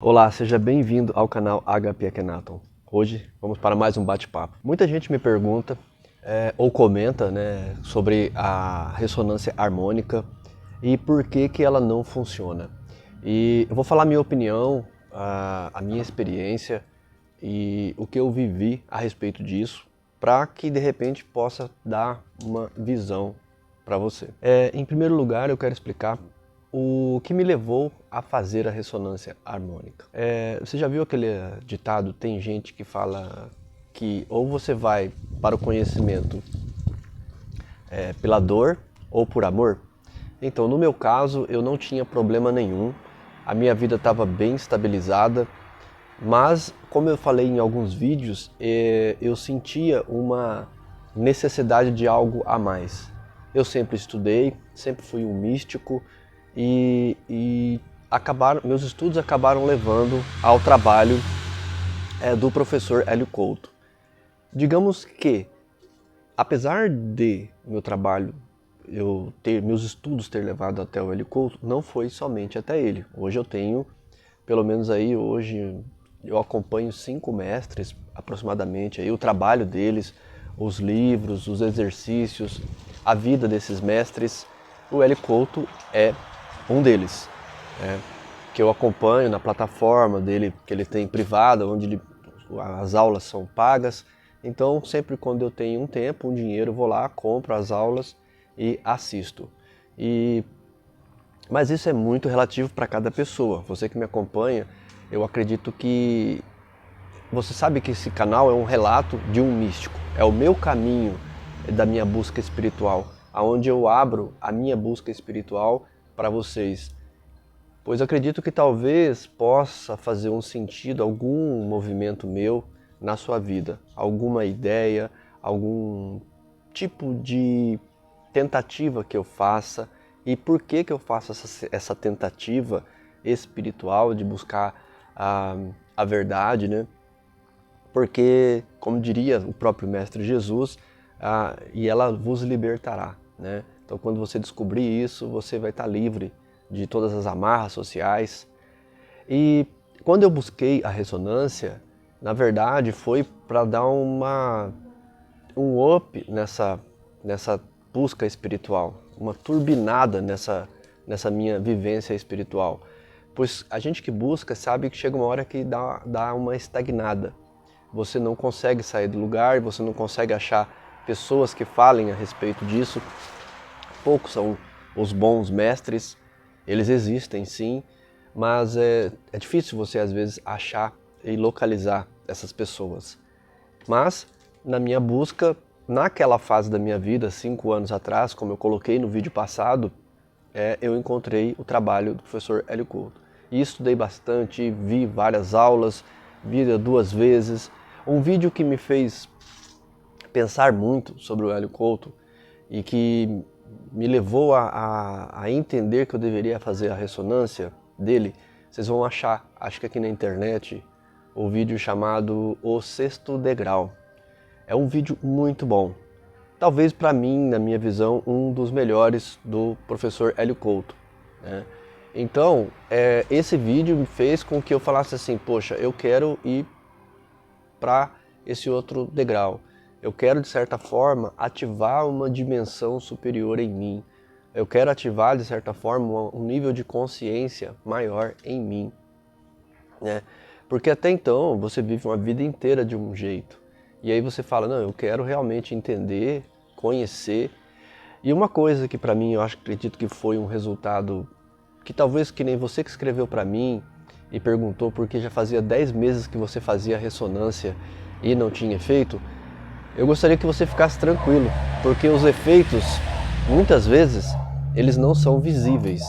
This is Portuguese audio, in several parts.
Olá, seja bem-vindo ao canal HP Akhenaton. Hoje vamos para mais um bate-papo. Muita gente me pergunta ou comenta sobre a ressonância harmônica e por que ela não funciona. E eu vou falar a minha opinião, a minha experiência e o que eu vivi a respeito disso, para que de repente possa dar uma visão para você. Em primeiro lugar, eu quero explicar o que me levou a fazer a ressonância harmônica. Você já viu aquele ditado, tem gente que fala que ou você vai para o conhecimento pela dor ou por amor? Então, no meu caso, eu não tinha problema nenhum, a minha vida estava bem estabilizada, mas, como eu falei em alguns vídeos, eu sentia uma necessidade de algo a mais. Eu sempre estudei, sempre fui um místico, e meus estudos acabaram levando ao trabalho do professor Hélio Couto. Digamos que, apesar de meu trabalho, meus estudos ter levado até o Hélio Couto, não foi somente até ele. Hoje eu tenho, pelo menos hoje eu acompanho 5 mestres aproximadamente, o trabalho deles, os livros, os exercícios, a vida desses mestres. O Hélio Couto é um deles, que eu acompanho na plataforma dele, que ele tem privada, onde as aulas são pagas. Então, sempre quando eu tenho um tempo, um dinheiro, vou lá, compro as aulas e assisto. Mas isso é muito relativo para cada pessoa. Você que me acompanha, eu acredito que você sabe que esse canal é um relato de um místico. É o meu caminho da minha busca espiritual, aonde eu abro a minha busca espiritual para vocês. Pois acredito que talvez possa fazer um sentido, algum movimento meu na sua vida. Alguma ideia, algum tipo de tentativa que eu faça. E por que eu faço essa tentativa espiritual de buscar a verdade, né? Porque, como diria o próprio Mestre Jesus, e ela vos libertará, né? Então, quando você descobrir isso, você vai estar livre de todas as amarras sociais. E quando eu busquei a ressonância, na verdade foi para dar um up nessa busca espiritual, uma turbinada nessa minha vivência espiritual. Pois a gente que busca sabe que chega uma hora que dá uma estagnada. Você não consegue sair do lugar, você não consegue achar pessoas que falem a respeito disso. Poucos são os bons mestres, eles existem sim, mas é difícil você às vezes achar e localizar essas pessoas. Mas na minha busca, naquela fase da minha vida, 5 anos atrás, como eu coloquei no vídeo passado, eu encontrei o trabalho do professor Hélio Couto. E estudei bastante, vi várias aulas, vi 2 vezes. Um vídeo que me fez pensar muito sobre o Hélio Couto e que me levou a entender que eu deveria fazer a ressonância dele, vocês vão achar, acho que aqui na internet, o vídeo chamado O Sexto Degrau. É um vídeo muito bom. Talvez para mim, na minha visão, um dos melhores do professor Hélio Couto, né? Então, esse vídeo me fez com que eu falasse assim, poxa, eu quero ir para esse outro degrau. Eu quero, de certa forma, ativar uma dimensão superior em mim. Eu quero ativar, de certa forma, um nível de consciência maior em mim, né? Porque até então, você vive uma vida inteira de um jeito. E aí você fala, não, eu quero realmente entender, conhecer. E uma coisa que para mim, acredito que foi um resultado, que talvez que nem você que escreveu para mim e perguntou porque já fazia 10 meses que você fazia ressonância e não tinha efeito, eu gostaria que você ficasse tranquilo, porque os efeitos, muitas vezes, eles não são visíveis.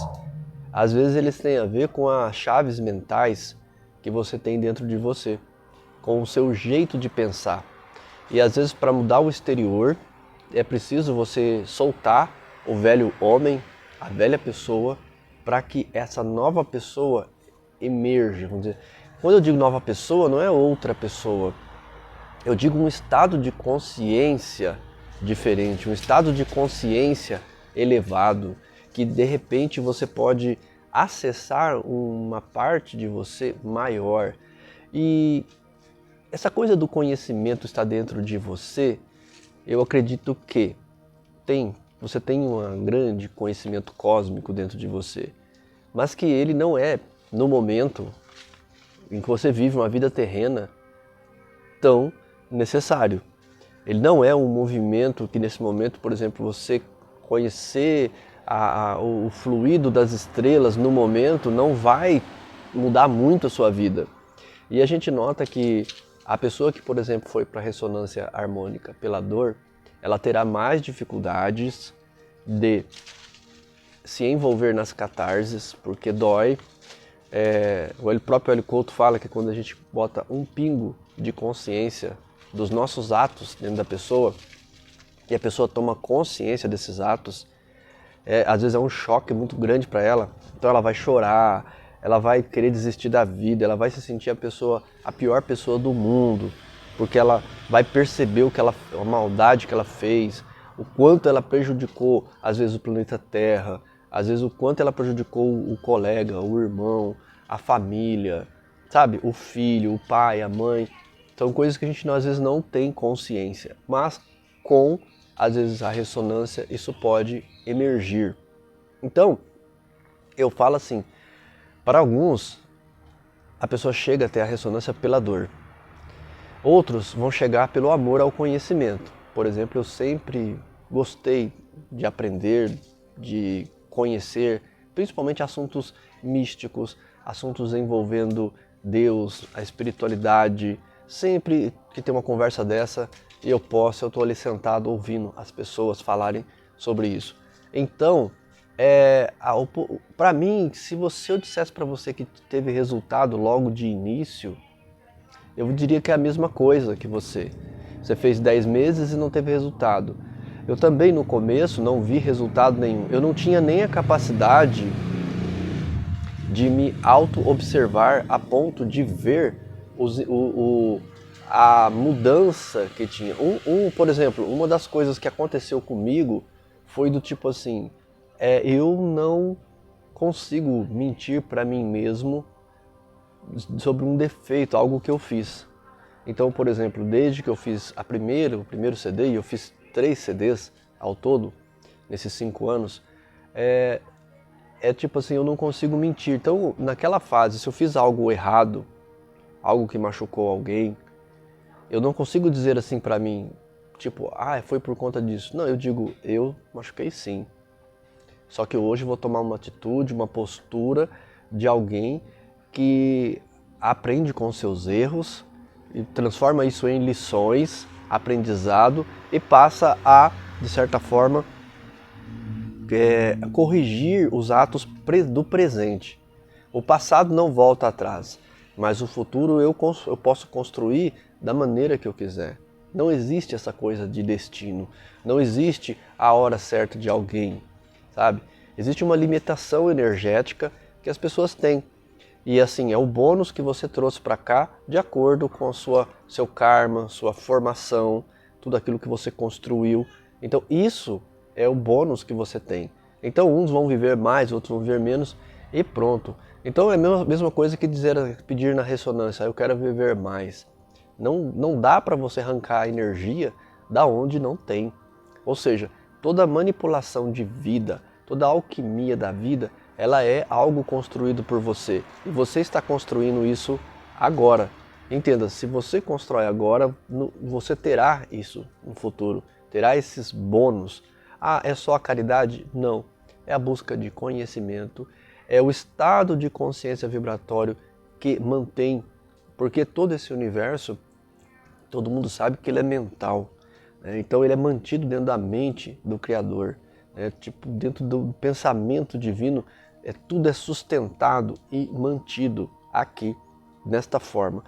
Às vezes eles têm a ver com as chaves mentais que você tem dentro de você, com o seu jeito de pensar. E às vezes para mudar o exterior, é preciso você soltar o velho homem, a velha pessoa, para que essa nova pessoa emerja, vamos dizer. Quando eu digo nova pessoa, não é outra pessoa. Eu digo um estado de consciência diferente, um estado de consciência elevado, que de repente você pode acessar uma parte de você maior. E essa coisa do conhecimento está dentro de você, eu acredito que você tem um grande conhecimento cósmico dentro de você, mas que ele não é, no momento em que você vive uma vida terrena, tão necessário. Ele não é um movimento que nesse momento, por exemplo, você conhecer o fluido das estrelas no momento não vai mudar muito a sua vida. E a gente nota que a pessoa que, por exemplo, foi para a ressonância harmônica pela dor, ela terá mais dificuldades de se envolver nas catarses, porque dói. O próprio Hélio Couto fala que quando a gente bota um pingo de consciência dos nossos atos dentro da pessoa, e a pessoa toma consciência desses atos, às vezes é um choque muito grande para ela, então ela vai chorar, ela vai querer desistir da vida, ela vai se sentir a pior pessoa do mundo, porque ela vai perceber a maldade que ela fez, o quanto ela prejudicou, às vezes, o planeta Terra, às vezes o quanto ela prejudicou o colega, o irmão, a família, sabe? O filho, o pai, a mãe. São coisas que a gente às vezes não tem consciência, mas às vezes, a ressonância, isso pode emergir. Então, eu falo assim, para alguns, a pessoa chega até a ressonância pela dor. Outros vão chegar pelo amor ao conhecimento. Por exemplo, eu sempre gostei de aprender, de conhecer, principalmente assuntos místicos, assuntos envolvendo Deus, a espiritualidade. Sempre que tem uma conversa dessa, eu estou ali sentado ouvindo as pessoas falarem sobre isso. Então, para mim, se eu dissesse para você que teve resultado logo de início, eu diria que é a mesma coisa que você. Você fez 10 meses e não teve resultado. Eu também no começo não vi resultado nenhum. Eu não tinha nem a capacidade de me auto-observar a ponto de ver a mudança que tinha. Por exemplo, uma das coisas que aconteceu comigo foi do tipo assim, eu não consigo mentir para mim mesmo sobre um defeito, algo que eu fiz. Então, por exemplo, desde que eu fiz o primeiro CD, e eu fiz 3 CDs ao todo, nesses 5 anos, tipo assim, eu não consigo mentir. Então, naquela fase, se eu fiz algo errado, algo que machucou alguém, eu não consigo dizer assim pra mim, tipo, foi por conta disso. Não, eu digo, eu machuquei sim. Só que hoje eu vou tomar uma atitude, uma postura de alguém que aprende com seus erros e transforma isso em lições, aprendizado e passa a, de certa forma, corrigir os atos do presente. O passado não volta atrás, mas o futuro eu posso construir da maneira que eu quiser. Não existe essa coisa de destino, não existe a hora certa de alguém, sabe? Existe uma limitação energética que as pessoas têm. E assim, é o bônus que você trouxe para cá de acordo com seu karma, sua formação, tudo aquilo que você construiu. Então isso é o bônus que você tem. Então uns vão viver mais, outros vão viver menos e pronto. Então é a mesma coisa que pedir na ressonância, eu quero viver mais. Não dá para você arrancar a energia da onde não tem. Ou seja, toda manipulação de vida, toda alquimia da vida, ela é algo construído por você. E você está construindo isso agora. Entenda, se você constrói agora, você terá isso no futuro. Terá esses bônus. É só a caridade? Não. É a busca de conhecimento. É o estado de consciência vibratório que mantém. Porque todo esse universo, todo mundo sabe que ele é mental. Né? Então ele é mantido dentro da mente do Criador. Tipo, dentro do pensamento divino, tudo é sustentado e mantido aqui, nesta forma.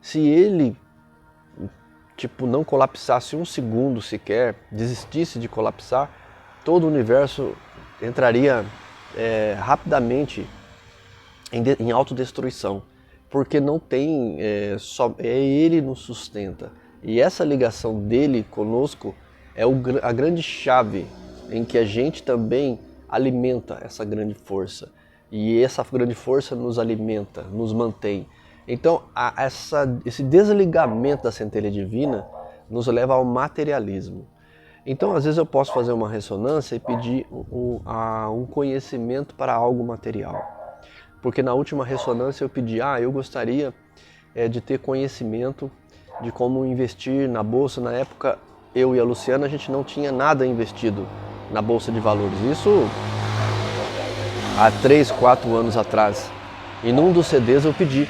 Se ele não colapsasse um segundo sequer, desistisse de colapsar, todo o universo entraria rapidamente em autodestruição, porque não tem, ele nos sustenta. E essa ligação dele conosco é a grande chave em que a gente também alimenta essa grande força. E essa grande força nos alimenta, nos mantém. Então, esse desligamento da centelha divina nos leva ao materialismo. Então, às vezes eu posso fazer uma ressonância e pedir um conhecimento para algo material. Porque na última ressonância eu pedi, eu gostaria de ter conhecimento de como investir na bolsa. Na época, eu e a Luciana, a gente não tinha nada investido na bolsa de valores. Isso há 3, 4 anos atrás. E num dos CDs eu pedi,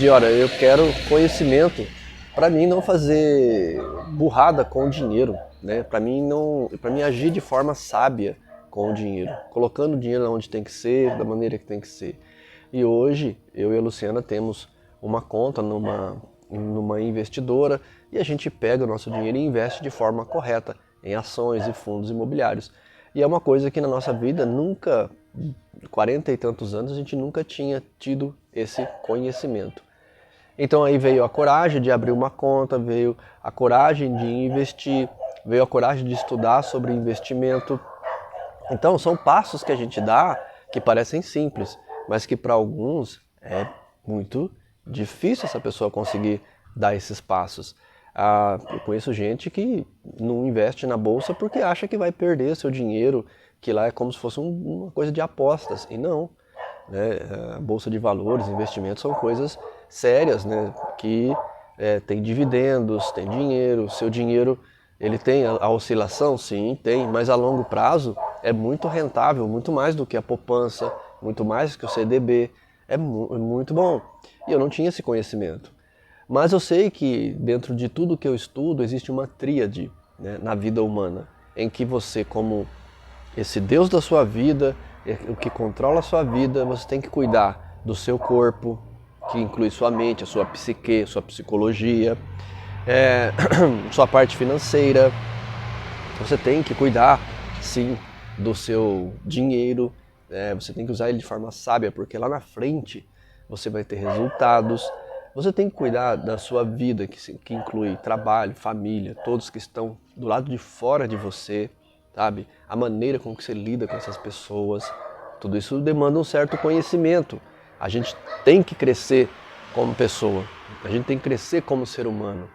olha, eu quero conhecimento para mim não fazer burrada com o dinheiro, né? Para mim agir de forma sábia com o dinheiro, colocando o dinheiro onde tem que ser, da maneira que tem que ser. E hoje eu e a Luciana temos uma conta numa investidora e a gente pega o nosso dinheiro e investe de forma correta em ações e fundos imobiliários. E é uma coisa que na nossa vida nunca, 40 e tantos anos, a gente nunca tinha tido esse conhecimento. Então aí veio a coragem de abrir uma conta, veio a coragem de investir, veio a coragem de estudar sobre investimento. Então são passos que a gente dá que parecem simples, mas que para alguns é muito difícil essa pessoa conseguir dar esses passos. Eu conheço gente que não investe na bolsa porque acha que vai perder seu dinheiro, que lá é como se fosse uma coisa de apostas, e não. Né? A bolsa de valores, investimentos são coisas sérias, né? Que tem dividendos, tem dinheiro, seu dinheiro ele tem a oscilação, sim, tem, mas a longo prazo é muito rentável, muito mais do que a poupança, muito mais que o CDB, é muito bom. E eu não tinha esse conhecimento. Mas eu sei que dentro de tudo que eu estudo existe uma tríade, né, na vida humana, em que você, como esse Deus da sua vida, o que controla a sua vida, você tem que cuidar do seu corpo, que inclui sua mente, a sua psique, sua psicologia, sua parte financeira. Você tem que cuidar, sim, do seu dinheiro, você tem que usar ele de forma sábia, porque lá na frente você vai ter resultados. Você tem que cuidar da sua vida, que inclui trabalho, família, todos que estão do lado de fora de você, sabe? A maneira com que você lida com essas pessoas, tudo isso demanda um certo conhecimento. A gente tem que crescer como pessoa, a gente tem que crescer como ser humano.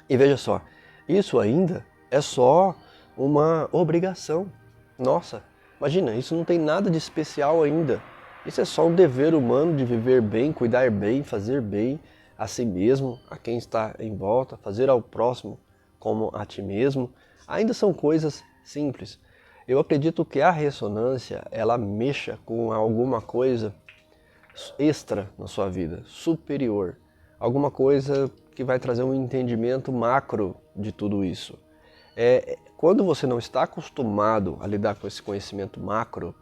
E veja só, isso ainda é só uma obrigação nossa. Imagina, isso não tem nada de especial ainda. Isso é só um dever humano de viver bem, cuidar bem, fazer bem a si mesmo, a quem está em volta, fazer ao próximo como a ti mesmo. Ainda são coisas simples. Eu acredito que a ressonância, ela mexa com alguma coisa extra na sua vida, superior. Alguma coisa que vai trazer um entendimento macro de tudo isso. Quando você não está acostumado a lidar com esse conhecimento macro,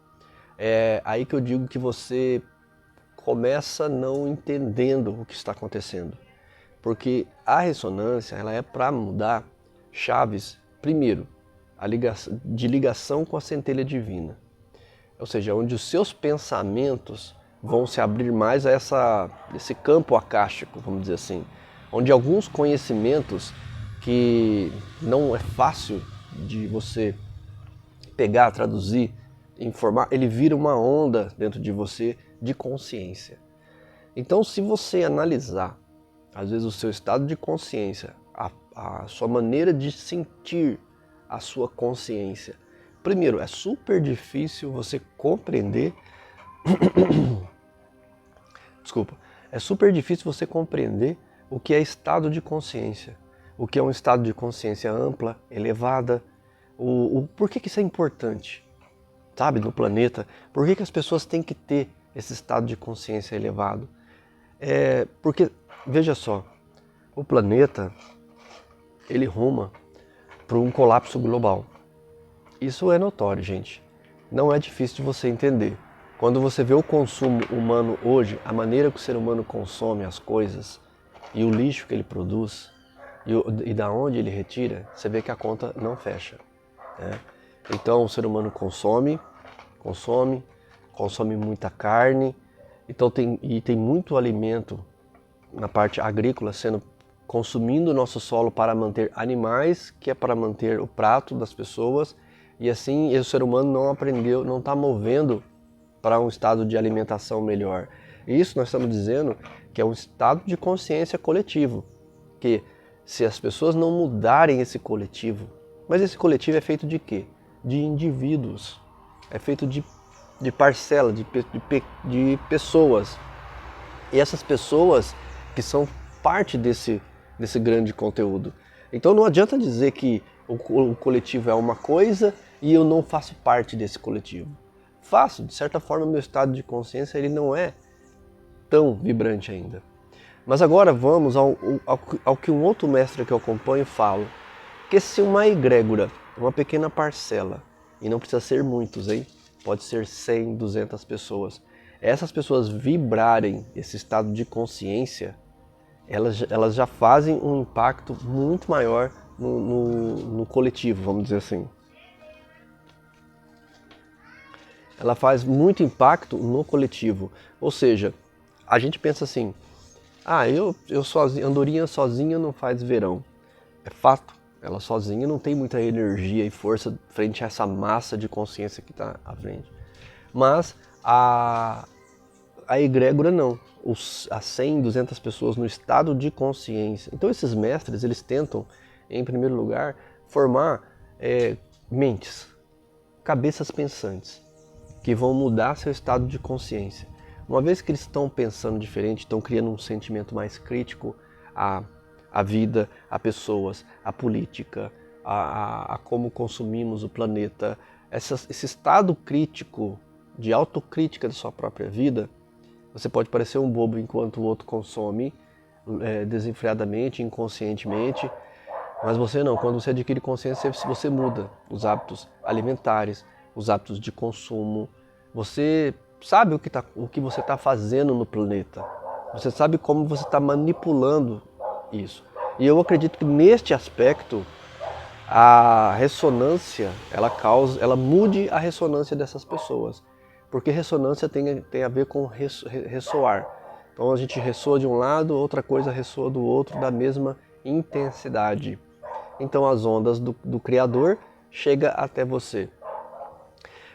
é aí que eu digo que você começa não entendendo o que está acontecendo. Porque a ressonância, ela é para mudar chaves, primeiro, de ligação com a centelha divina. Ou seja, onde os seus pensamentos vão se abrir mais a esse campo acástico, vamos dizer assim. Onde alguns conhecimentos que não é fácil de você pegar, traduzir, informar, ele vira uma onda dentro de você de consciência. Então, se você analisar, às vezes, o seu estado de consciência, a sua maneira de sentir a sua consciência, primeiro, é super difícil você compreender é super difícil você compreender o que é estado de consciência, o que é um estado de consciência ampla, elevada, por que isso é importante, sabe, no planeta, por que as pessoas têm que ter esse estado de consciência elevado? Porque, veja só, o planeta, ele ruma para um colapso global. Isso é notório, gente, não é difícil de você entender. Quando você vê o consumo humano hoje, a maneira que o ser humano consome as coisas e o lixo que ele produz e da onde ele retira, você vê que a conta não fecha. Né? Então o ser humano consome muita carne, então tem muito alimento na parte agrícola consumindo o nosso solo para manter animais, que é para manter o prato das pessoas, e assim o ser humano não aprendeu, não está movendo para um estado de alimentação melhor. Isso nós estamos dizendo que é um estado de consciência coletivo, que se as pessoas não mudarem esse coletivo, mas esse coletivo é feito de quê? De indivíduos, é feito de parcela, de pessoas. E essas pessoas que são parte desse grande conteúdo. Então não adianta dizer que o coletivo é uma coisa e eu não faço parte desse coletivo. Faço, de certa forma, o meu estado de consciência ele não é tão vibrante ainda. Mas agora vamos ao que um outro mestre que eu acompanho fala, que se uma egrégora, uma pequena parcela, e não precisa ser muitos, hein? Pode ser 100, 200 pessoas, essas pessoas vibrarem esse estado de consciência, elas já fazem um impacto muito maior no coletivo, vamos dizer assim. Ela faz muito impacto no coletivo. Ou seja, a gente pensa assim, eu sozinho, andorinha sozinha não faz verão. É fato, ela sozinha não tem muita energia e força frente a essa massa de consciência que está à frente. Mas a egrégora não. As 100, 200 pessoas no estado de consciência. Então esses mestres, eles tentam, em primeiro lugar, formar mentes, cabeças pensantes, que vão mudar seu estado de consciência. Uma vez que eles estão pensando diferente, estão criando um sentimento mais crítico à vida, a pessoas, à política, a como consumimos o planeta, esse estado crítico, de autocrítica da sua própria vida, você pode parecer um bobo enquanto o outro consome desenfreadamente, inconscientemente, mas você não. Quando você adquire consciência, você muda os hábitos alimentares, os hábitos de consumo. Você sabe o que você está fazendo no planeta. Você sabe como você está manipulando isso. E eu acredito que neste aspecto, a ressonância, ela mude a ressonância dessas pessoas. Porque ressonância tem a ver com ressoar. Então a gente ressoa de um lado, outra coisa ressoa do outro, da mesma intensidade. Então as ondas do Criador chegam até você.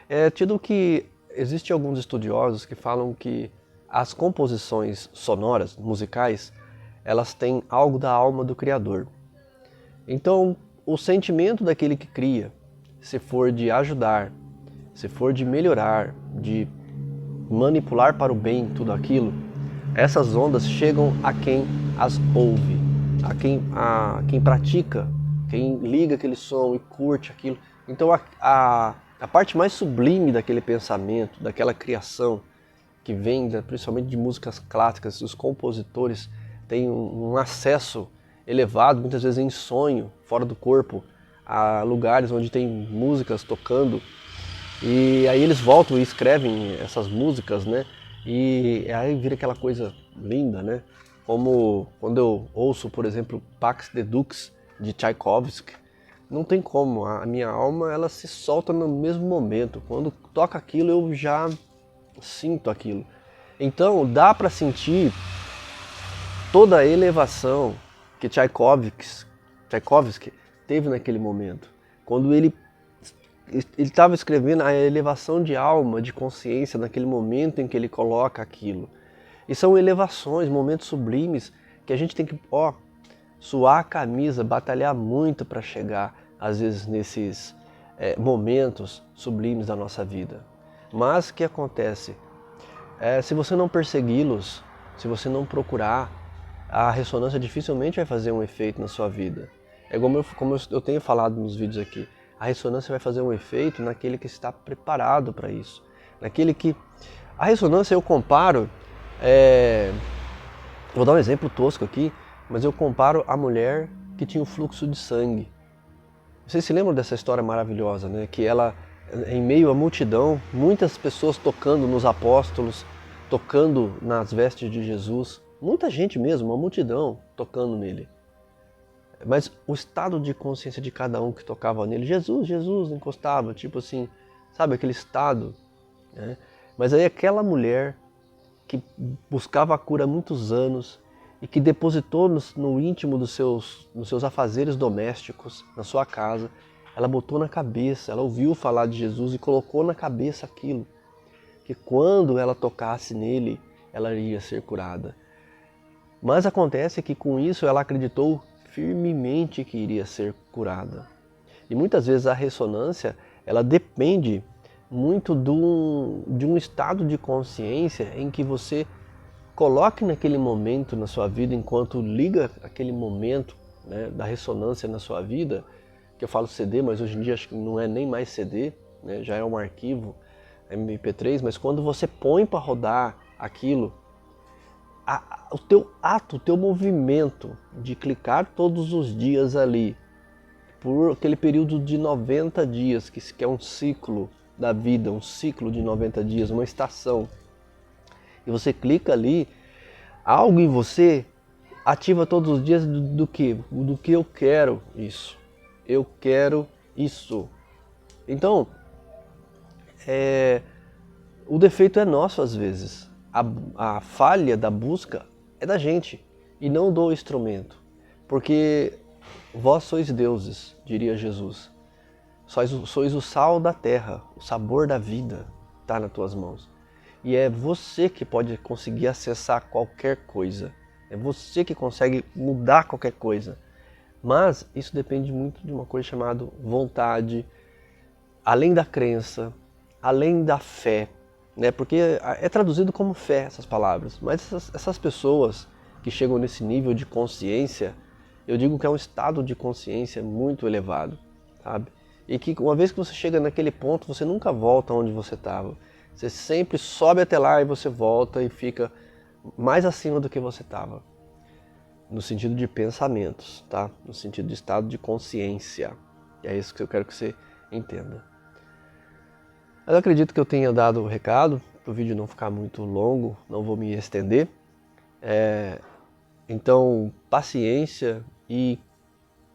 É tido que existem alguns estudiosos que falam que as composições sonoras, musicais, elas têm algo da alma do Criador. Então o sentimento daquele que cria, se for de ajudar, se for de melhorar, de manipular para o bem tudo aquilo, essas ondas chegam a quem as ouve, a quem pratica, quem liga aquele som e curte aquilo. Então a parte mais sublime daquele pensamento, daquela criação, que vem principalmente de músicas clássicas, os compositores têm um acesso elevado, muitas vezes em sonho, fora do corpo, a lugares onde tem músicas tocando. E aí eles voltam e escrevem essas músicas, né? E aí vira aquela coisa linda, né? Como quando eu ouço, por exemplo, Pax de Dux, de Tchaikovsky, não tem como, a minha alma ela se solta no mesmo momento. Quando toca aquilo eu já sinto aquilo. Então dá para sentir toda a elevação que Tchaikovsky teve naquele momento. Quando ele estava escrevendo a elevação de alma, de consciência, naquele momento em que ele coloca aquilo. E são elevações, momentos sublimes, que a gente tem que suar a camisa, batalhar muito para chegar, às vezes, nesses momentos sublimes da nossa vida. Mas o que acontece? Se você não persegui-los, se você não procurar, a ressonância dificilmente vai fazer um efeito na sua vida. É como eu tenho falado nos vídeos aqui. A ressonância vai fazer um efeito naquele que está preparado para isso. A ressonância eu comparo, vou dar um exemplo tosco aqui, mas eu comparo a mulher que tinha o fluxo de sangue. Vocês se lembram dessa história maravilhosa, né? Que ela, em meio à multidão, muitas pessoas tocando nos apóstolos, tocando nas vestes de Jesus, muita gente mesmo, uma multidão tocando nele. Mas o estado de consciência de cada um que tocava nele, Jesus, encostava, tipo assim, sabe, aquele estado, né? Mas aí aquela mulher que buscava a cura há muitos anos e que depositou no íntimo nos seus afazeres domésticos, na sua casa, ela botou na cabeça, ela ouviu falar de Jesus e colocou na cabeça aquilo. que quando ela tocasse nele, ela iria ser curada. Mas acontece que com isso ela acreditou firmemente que iria ser curada. E muitas vezes a ressonância, ela depende muito de um estado de consciência em que você coloque naquele momento na sua vida, enquanto liga aquele momento, né, da ressonância na sua vida, que eu falo CD, mas hoje em dia acho que não é nem mais CD, né, já é um arquivo MP3, mas quando você põe para rodar aquilo, o teu ato, o teu movimento de clicar todos os dias ali, por aquele período de 90 dias, que é um ciclo da vida, um ciclo de 90 dias, uma estação, e você clica ali, algo em você ativa todos os dias do que? Do que eu quero isso. Eu quero isso. Então, o defeito é nosso às vezes. A falha da busca é da gente e não do instrumento. Porque vós sois deuses, diria Jesus. Sois o sal da terra, o sabor da vida está nas tuas mãos. E é você que pode conseguir acessar qualquer coisa. É você que consegue mudar qualquer coisa. Mas isso depende muito de uma coisa chamada vontade, além da crença, além da fé. Né? Porque é traduzido como fé essas palavras. Mas essas pessoas que chegam nesse nível de consciência, eu digo que é um estado de consciência muito elevado, sabe? E que uma vez que você chega naquele ponto, você nunca volta onde você estava. Você sempre sobe até lá e você volta e fica mais acima do que você estava. No sentido de pensamentos, tá? No sentido de estado de consciência. E é isso que eu quero que você entenda. Eu acredito que eu tenha dado o recado, para o vídeo não ficar muito longo, não vou me estender. Então, paciência e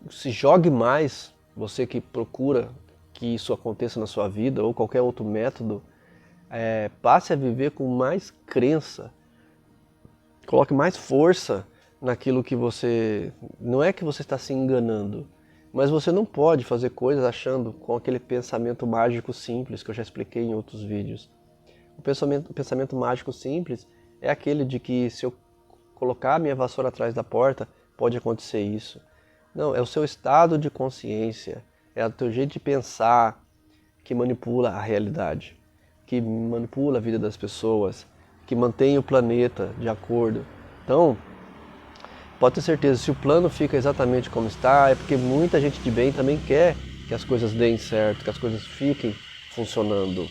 se jogue mais, você que procura que isso aconteça na sua vida ou qualquer outro método, passe a viver com mais crença, coloque mais força naquilo que você... Não é que você está se enganando, mas você não pode fazer coisas achando com aquele pensamento mágico simples que eu já expliquei em outros vídeos. O pensamento mágico simples é aquele de que se eu colocar a minha vassoura atrás da porta, pode acontecer isso. Não, é o seu estado de consciência, é o teu jeito de pensar que manipula a realidade, que manipula a vida das pessoas, que mantém o planeta de acordo. Então, pode ter certeza, se o plano fica exatamente como está, é porque muita gente de bem também quer que as coisas deem certo, que as coisas fiquem funcionando.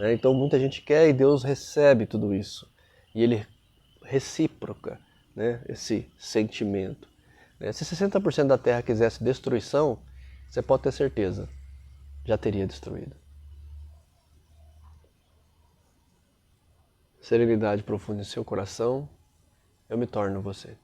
Então muita gente quer e Deus recebe tudo isso. E Ele recíproca, né, esse sentimento. Se 60% da Terra quisesse destruição, você pode ter certeza, já teria destruído. Serenidade profunda em seu coração, eu me torno você.